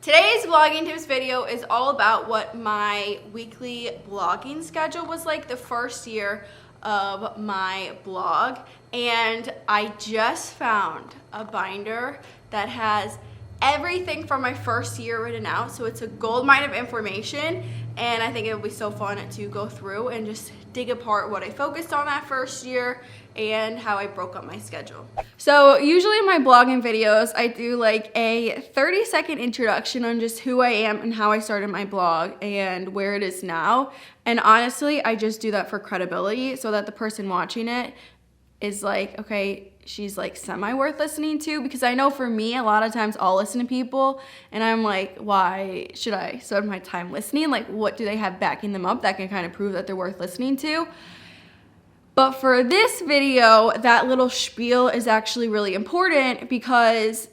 Today's vlogging tips video is all about what my weekly blogging schedule was like the first year of my blog. And I just found a binder that has everything from my first year written out. So it's a gold mine of information, and I think it will be so fun to go through and just dig apart what I focused on that first year and how I broke up my schedule. So usually in my blogging videos, I do like a 30-second introduction on just who I am and how I started my blog and where it is now. And honestly, I just do that for credibility so that the person watching it is like, okay, she's like semi-worth listening to, because I know for me, a lot of times I'll listen to people and I'm like, why should I spend my time listening? Like, what do they have backing them up that can kind of prove that they're worth listening to? But for this video, that little spiel is actually really important because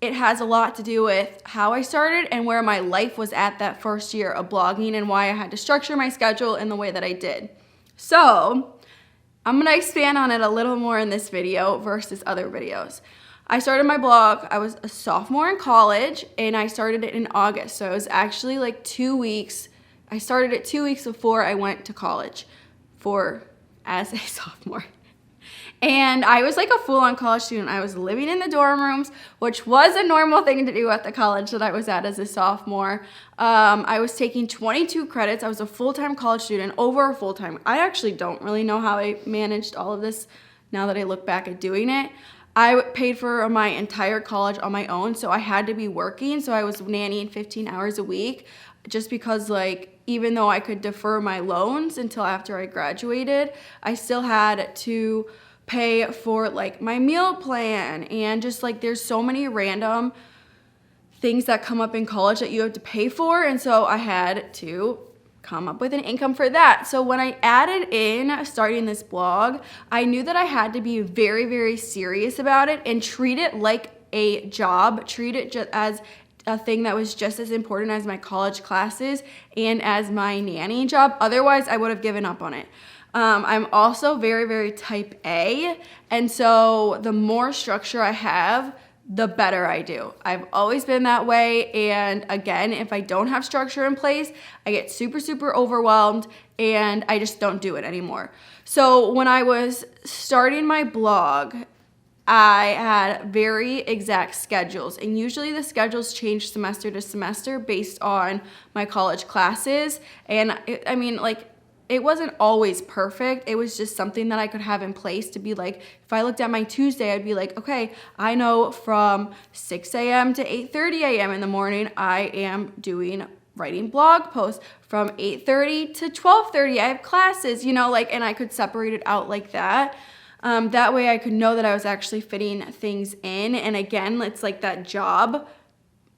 it has a lot to do with how I started and where my life was at that first year of blogging and why I had to structure my schedule in the way that I did. So I'm gonna expand on it a little more in this video versus other videos. I started my blog, I was a sophomore in college, and I started it in August. So it was actually like 2 weeks. I started it 2 weeks before I went to college as a sophomore. And I was like a full-on college student. I was living in the dorm rooms, which was a normal thing to do at the college that I was at as a sophomore. I was taking 22 credits. I was a full-time college student, over a full-time. I actually don't really know how I managed all of this now that I look back at doing it. I paid for my entire college on my own, so I had to be working. So I was nannying 15 hours a week just because, like, even though I could defer my loans until after I graduated, I still had to pay for like my meal plan, and just like there's so many random things that come up in college that you have to pay for, and so I had to come up with an income for that. So when I added in starting this blog, I knew that I had to be very, very serious about it and treat it like a job, treat it just as a thing that was just as important as my college classes and as my nanny job. Otherwise, I would have given up on it. I'm also very, very type A, and so the more structure I have, the better I do. I've always been that way, and again, if I don't have structure in place, I get super, super overwhelmed, and I just don't do it anymore. So when I was starting my blog, I had very exact schedules, and usually the schedules change semester to semester based on my college classes. And it wasn't always perfect. It was just something that I could have in place to be like, if I looked at my Tuesday, I'd be like, okay, I know from 6 a.m. to 8:30 a.m. in the morning, I am writing blog posts. From 8:30 to 12:30, I have classes, and I could separate it out like that. That way I could know that I was actually fitting things in. And again, it's like that job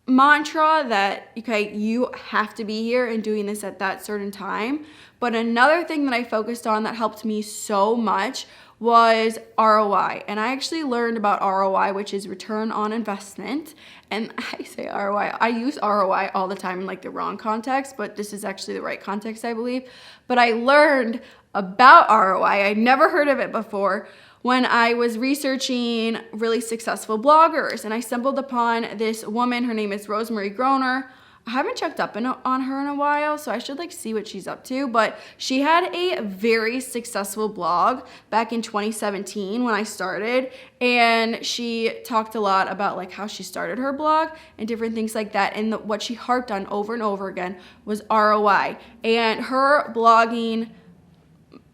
mantra that, okay, you have to be here and doing this at that certain time. But another thing that I focused on that helped me so much was ROI. And I actually learned about ROI, which is return on investment. And I say ROI, I use ROI all the time in like the wrong context, but this is actually the right context, I believe. But I learned about ROI. I'd never heard of it before when I was researching really successful bloggers, and I stumbled upon this woman. Her name is ROSEMARIE GRONER. I haven't checked up on her in a while, so I should like see what she's up to, but she had a very successful blog back in 2017 when I started, and she talked a lot about like how she started her blog and different things like that, and what she harped on over and over again was ROI. And her blogging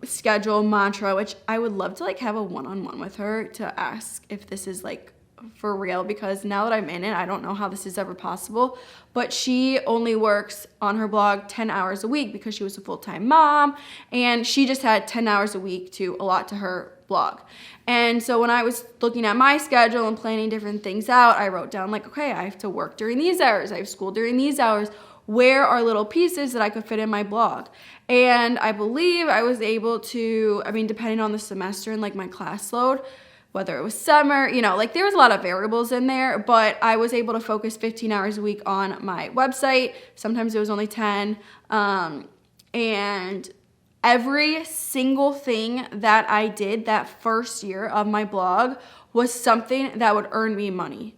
schedule mantra, which I would love to like have a one-on-one with her to ask if this is like for real, because now that I'm in it, I don't know how this is ever possible. But she only works on her blog 10 hours a week because she was a full-time mom, and she just had 10 hours a week to allot to her blog. And so when I was looking at my schedule and planning different things out, I wrote down like, okay, I have to work during these hours, I have school during these hours. Where are little pieces that I could fit in my blog? And I believe I was able to, depending on the semester and like my class load, whether it was summer, like there was a lot of variables in there, but I was able to focus 15 hours a week on my website. Sometimes it was only 10. And every single thing that I did that first year of my blog was something that would earn me money.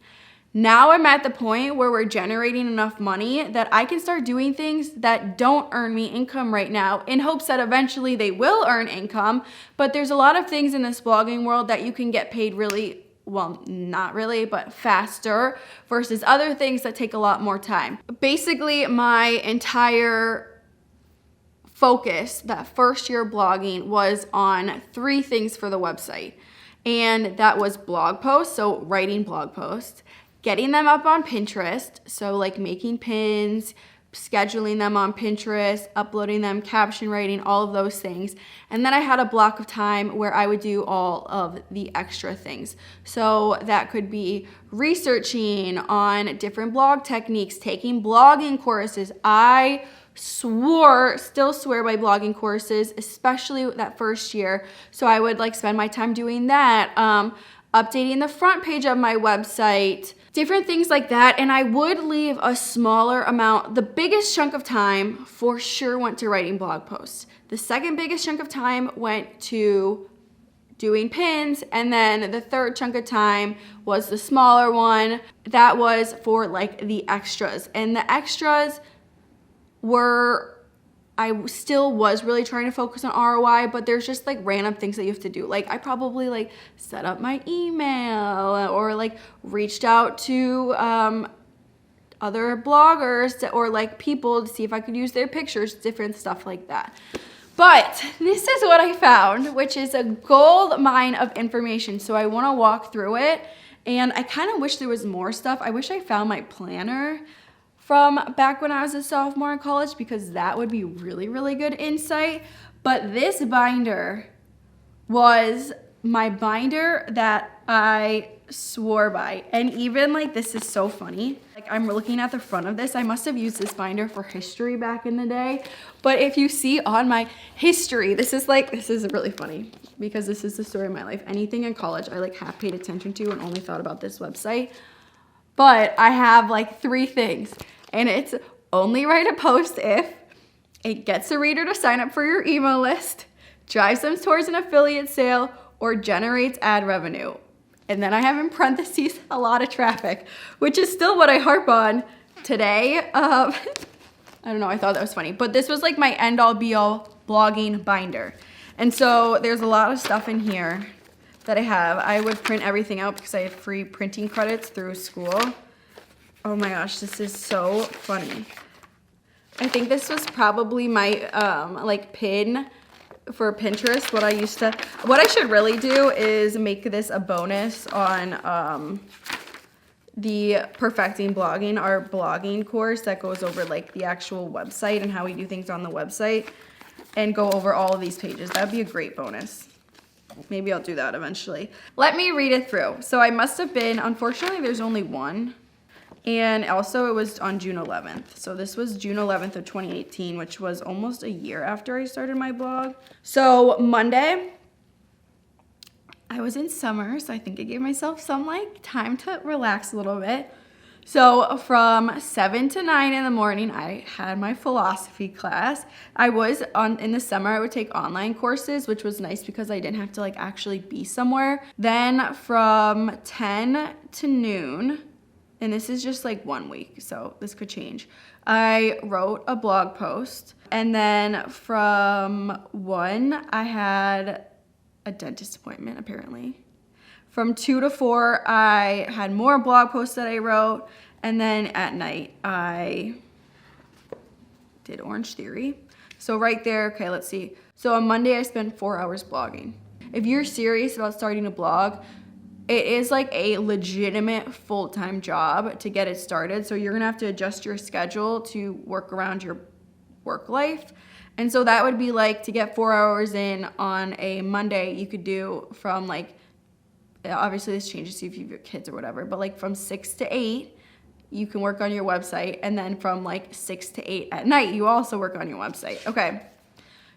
Now I'm at the point where we're generating enough money that I can start doing things that don't earn me income right now in hopes that eventually they will earn income. But there's a lot of things in this blogging world that you can get paid really, well, not really, but faster versus other things that take a lot more time. Basically, my entire focus that first year of blogging was on 3 things for the website. And that was blog posts, so writing blog posts, getting them up on Pinterest, so like making pins, scheduling them on Pinterest, uploading them, caption writing, all of those things. And then I had a block of time where I would do all of the extra things. So that could be researching on different blog techniques, taking blogging courses. I still swear by blogging courses, especially that first year. So I would like spend my time doing that, updating the front page of my website, different things like that. And I would leave a smaller amount. The biggest chunk of time for sure went to writing blog posts. The second biggest chunk of time went to doing pins, and then the third chunk of time was the smaller one. That was for like the extras. And the extras I still was really trying to focus on ROI, but there's just like random things that you have to do. Like I probably like set up my email or like reached out to other bloggers or like people to see if I could use their pictures, different stuff like that. But this is what I found, which is a gold mine of information. So I want to walk through it, and I kind of wish there was more stuff. I wish I found my planner from back when I was a sophomore in college, because that would be really, really good insight. But this binder was my binder that I swore by. And even like, this is so funny. Like I'm looking at the front of this. I must have used this binder for history back in the day. But if you see on my history, this is really funny because this is the story of my life. Anything in college I like half paid attention to and only thought about this website. But I have like 3 things. And it's only write a post if it gets a reader to sign up for your email list, drives them towards an affiliate sale, or generates ad revenue. And then I have in parentheses a lot of traffic, which is still what I harp on today. I don't know, I thought that was funny. But this was like my end-all be-all blogging binder. And so there's a lot of stuff in here that I have. I would print everything out because I had free printing credits through school. Oh my gosh, this is so funny. I think this was probably my like pin for Pinterest. What I should really do is make this a bonus on the Perfecting Blogging, our blogging course that goes over like the actual website and how we do things on the website, and go over all of these pages. That'd be a great bonus. Maybe I'll do that eventually. Let me read it through. So I must have been, unfortunately there's only one. And also it was on June 11th. So this was June 11th of 2018, which was almost a year after I started my blog. So Monday, I was in summer, so I think I gave myself some like time to relax a little bit. So from 7 to 9 in the morning, I had my philosophy class. In the summer, I would take online courses, which was nice because I didn't have to like actually be somewhere. Then from 10 to noon, and this is just like 1 week, so this could change, I wrote a blog post. And then from 1, I had a dentist appointment, apparently. From 2 to 4, I had more blog posts that I wrote. And then at night, I did Orange Theory. So right there, okay, let's see. So on Monday, I spent 4 hours blogging. If you're serious about starting a blog, it is like a legitimate full-time job to get it started. So you're gonna have to adjust your schedule to work around your work life. And so that would be like, to get 4 hours in on a Monday, you could do from like, obviously this changes if you have kids or whatever, but like from 6 to 8, you can work on your website. And then from like 6 to 8 at night, you also work on your website. Okay.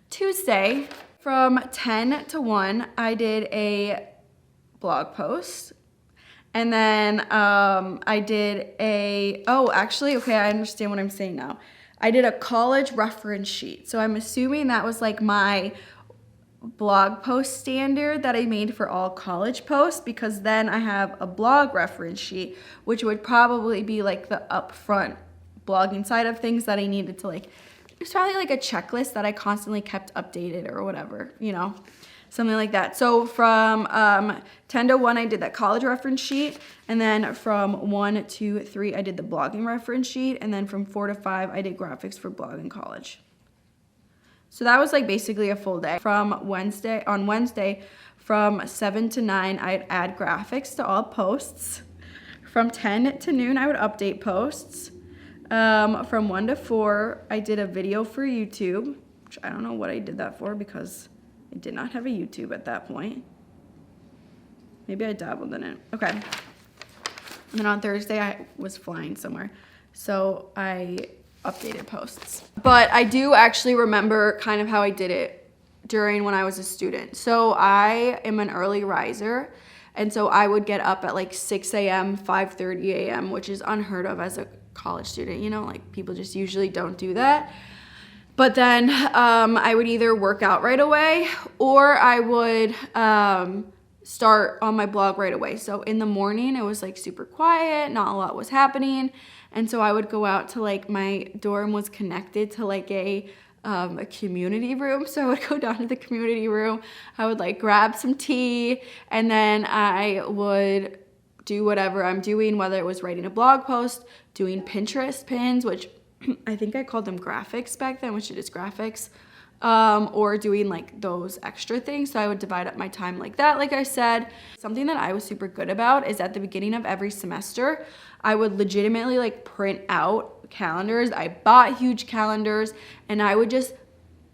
Tuesday, from 10 to 1, I did a blog post. And then I did I understand what I'm saying now. I did a college reference sheet. So I'm assuming that was like my blog post standard that I made for all college posts, because then I have a blog reference sheet, which would probably be like the upfront blogging side of things that I needed to like, it's probably like a checklist that I constantly kept updated or whatever, you know, something like that. So from 10 to 1, I did that college reference sheet. And then from 1 to 3, I did the blogging reference sheet. And then from 4 to 5, I did graphics for blogging college. So that was like basically a full day. On Wednesday, from 7 to 9, I'd add graphics to all posts. From 10 to noon, I would update posts. From 1 to 4, I did a video for YouTube, which I don't know what I did that for because I did not have a YouTube at that point. Maybe I dabbled in it. Okay. And then on Thursday, I was flying somewhere, so I updated posts. But I do actually remember kind of how I did it during when I was a student. So I am an early riser, and so I would get up at like 6 a.m., 5:30 a.m., which is unheard of as a college student, you know, like people just usually don't do that. But then I would either work out right away or I would start on my blog right away. So in the morning, it was like super quiet, not a lot was happening. And so I would go out to like, my dorm was connected to like a community room. So I would go down to the community room, I would like grab some tea, and then I would do whatever I'm doing, whether it was writing a blog post, doing Pinterest pins, which I think I called them graphics back then, which it is graphics, or doing like those extra things. So I would divide up my time like that. Like I said, something that I was super good about is at the beginning of every semester, I would legitimately like print out calendars. I bought huge calendars and I would just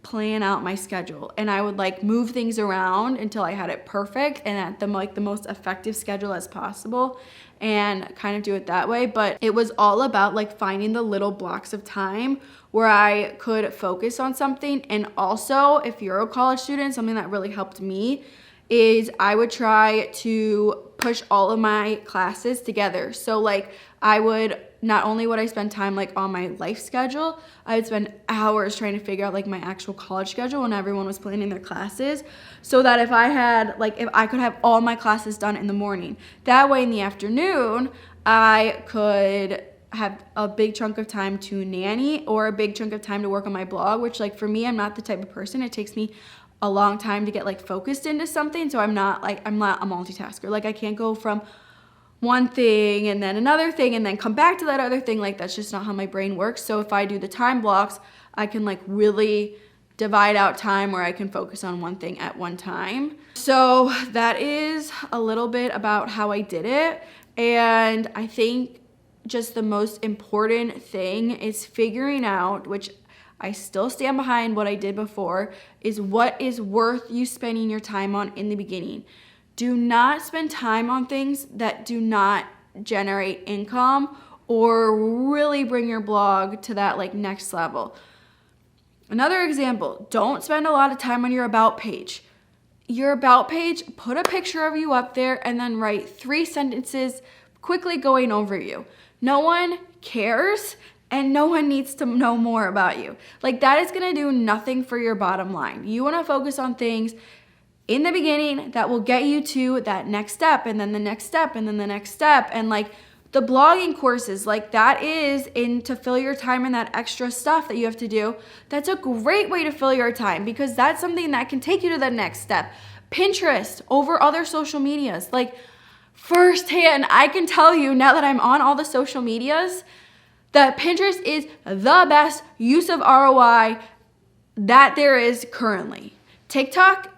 plan out my schedule, and I would like move things around until I had it perfect and at the most effective schedule as possible, and kind of do it that way. But it was all about like finding the little blocks of time where I could focus on something. And also, if you're a college student, something that really helped me is I would try to push all of my classes together. So like not only would I spend time like on my life schedule, I would spend hours trying to figure out like my actual college schedule when everyone was planning their classes, so that if I could have all my classes done in the morning, that way in the afternoon I could have a big chunk of time to nanny or a big chunk of time to work on my blog, which like for me, I'm not the type of person, it takes me a long time to get like focused into something. So I'm not a multitasker. Like I can't go from one thing and then another thing and then come back to that other thing. Like that's just not how my brain works. So if I do the time blocks, I can like really divide out time where I can focus on one thing at one time. So that is a little bit about how I did it. And I think just the most important thing is figuring out, which I still stand behind what I did before, is what is worth you spending your time on in the beginning. Do not spend time on things that do not generate income or really bring your blog to that like next level. Another example, don't spend a lot of time on your about page. Your about page, put a picture of you up there and then write 3 sentences quickly going over you. No one cares and no one needs to know more about you. Like that is gonna do nothing for your bottom line. You wanna focus on things in the beginning that will get you to that next step, and then the next step, and then the next step. And like the blogging courses, like that is to fill your time and that extra stuff that you have to do. That's a great way to fill your time because that's something that can take you to the next step. Pinterest over other social medias. Like firsthand, I can tell you now that I'm on all the social medias that Pinterest is the best use of ROI that there is currently. TikTok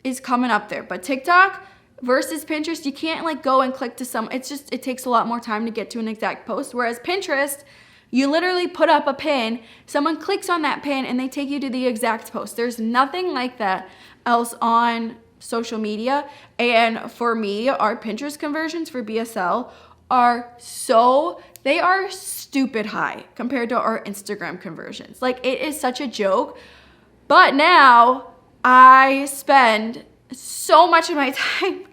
is coming up there, but TikTok versus Pinterest, you can't like go and click to it takes a lot more time to get to an exact post. Whereas Pinterest, you literally put up a pin, someone clicks on that pin and they take you to the exact post. There's nothing like that else on social media. And for me, our Pinterest conversions for BSL are stupid high compared to our Instagram conversions. Like it is such a joke. But now I spend so much of my time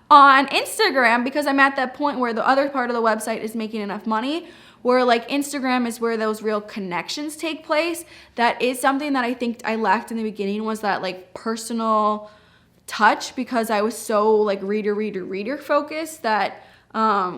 on Instagram because I'm at that point where the other part of the website is making enough money where like Instagram is where those real connections take place. That is something that I think I lacked in the beginning, was that like personal touch, because I was so like reader focused that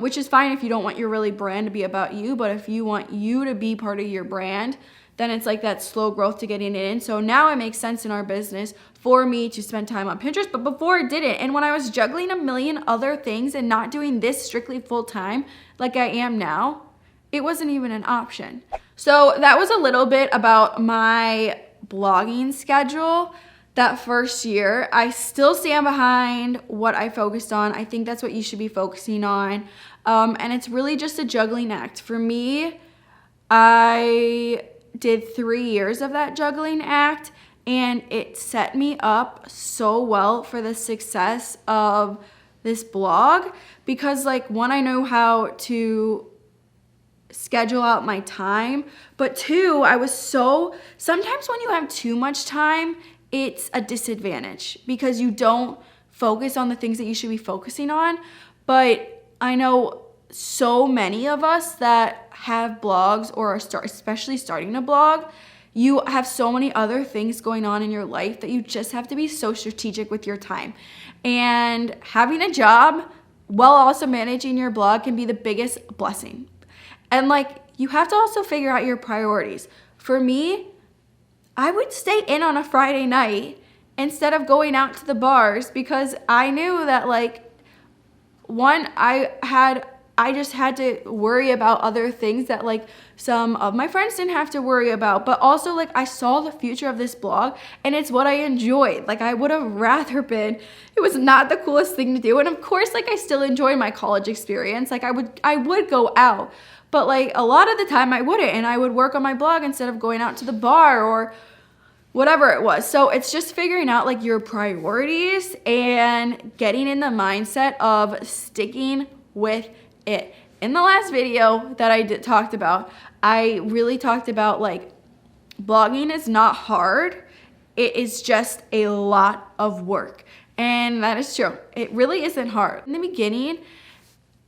which is fine if you don't want your really brand to be about you, but if you want you to be part of your brand, then it's like that slow growth to getting it in. So now it makes sense in our business for me to spend time on Pinterest, but before it didn't. And when I was juggling a million other things and not doing this strictly full time like I am now, it wasn't even an option. So that was a little bit about my blogging schedule that first year. I still stand behind what I focused on. I think that's what you should be focusing on. And it's really just a juggling act. For me, I did 3 years of that juggling act, and it set me up so well for the success of this blog, because like, one, I know how to schedule out my time, but two, sometimes when you have too much time, it's a disadvantage because you don't focus on the things that you should be focusing on. But I know so many of us that have blogs or are especially starting a blog, you have so many other things going on in your life that you just have to be so strategic with your time. And having a job while also managing your blog can be the biggest blessing. And like, you have to also figure out your priorities. For me, I would stay in on a Friday night instead of going out to the bars, because I knew that like, one, I just had to worry about other things that like some of my friends didn't have to worry about, but also like I saw the future of this blog and it's what I enjoyed. Like, I would have rather been, it was not the coolest thing to do. And of course, like, I still enjoy my college experience. Like, I would go out, but like a lot of the time I wouldn't, and I would work on my blog instead of going out to the bar or whatever it was. So it's just figuring out like your priorities and getting in the mindset of sticking with it. In the last video that I talked about, I really talked about like, blogging is not hard. It is just a lot of work. And that is true. It really isn't hard. In the beginning,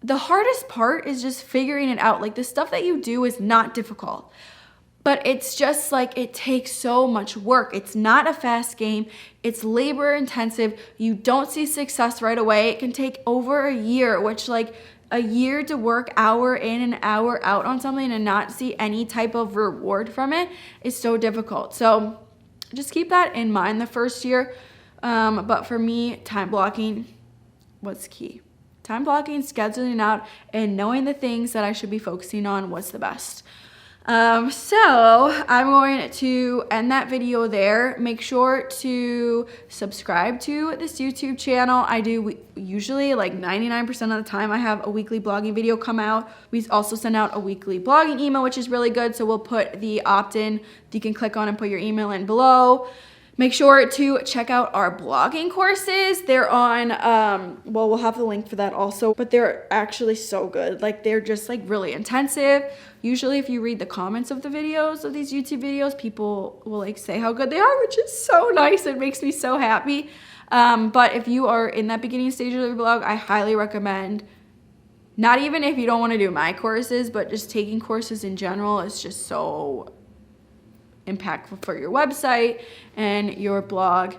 the hardest part is just figuring it out. Like, the stuff that you do is not difficult, but it's just like, it takes so much work. It's not a fast game. It's labor intensive. You don't see success right away. It can take over a year, which like, a year to work hour in and hour out on something and not see any type of reward from it is so difficult. So just keep that in mind the first year. But for me, time blocking was key. Time blocking, scheduling out, and knowing the things that I should be focusing on was the best. So I'm going to end that video there. Make sure to subscribe to this YouTube channel. I do usually like 99% of the time I have a weekly blogging video come out. We also send out a weekly blogging email, which is really good. So we'll put the opt-in that you can click on and put your email in below. Make sure to check out our blogging courses. They're on, well, we'll have the link for that also, but they're actually so good. Like, they're just like really intensive. Usually if you read the comments of the videos, of these YouTube videos, people will like say how good they are, which is so nice. It makes me so happy. But if you are in that beginning stage of your blog, I highly recommend, not even if you don't want to do my courses, but just taking courses in general is just so impactful for your website and your blog.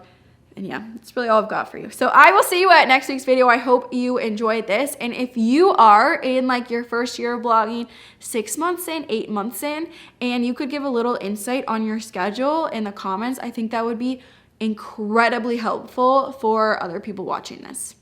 And yeah, that's really all I've got for you. So I will see you at next week's video. I hope you enjoyed this. And if you are in like your first year of blogging, 6 months in, 8 months in, and you could give a little insight on your schedule in the comments, I think that would be incredibly helpful for other people watching this.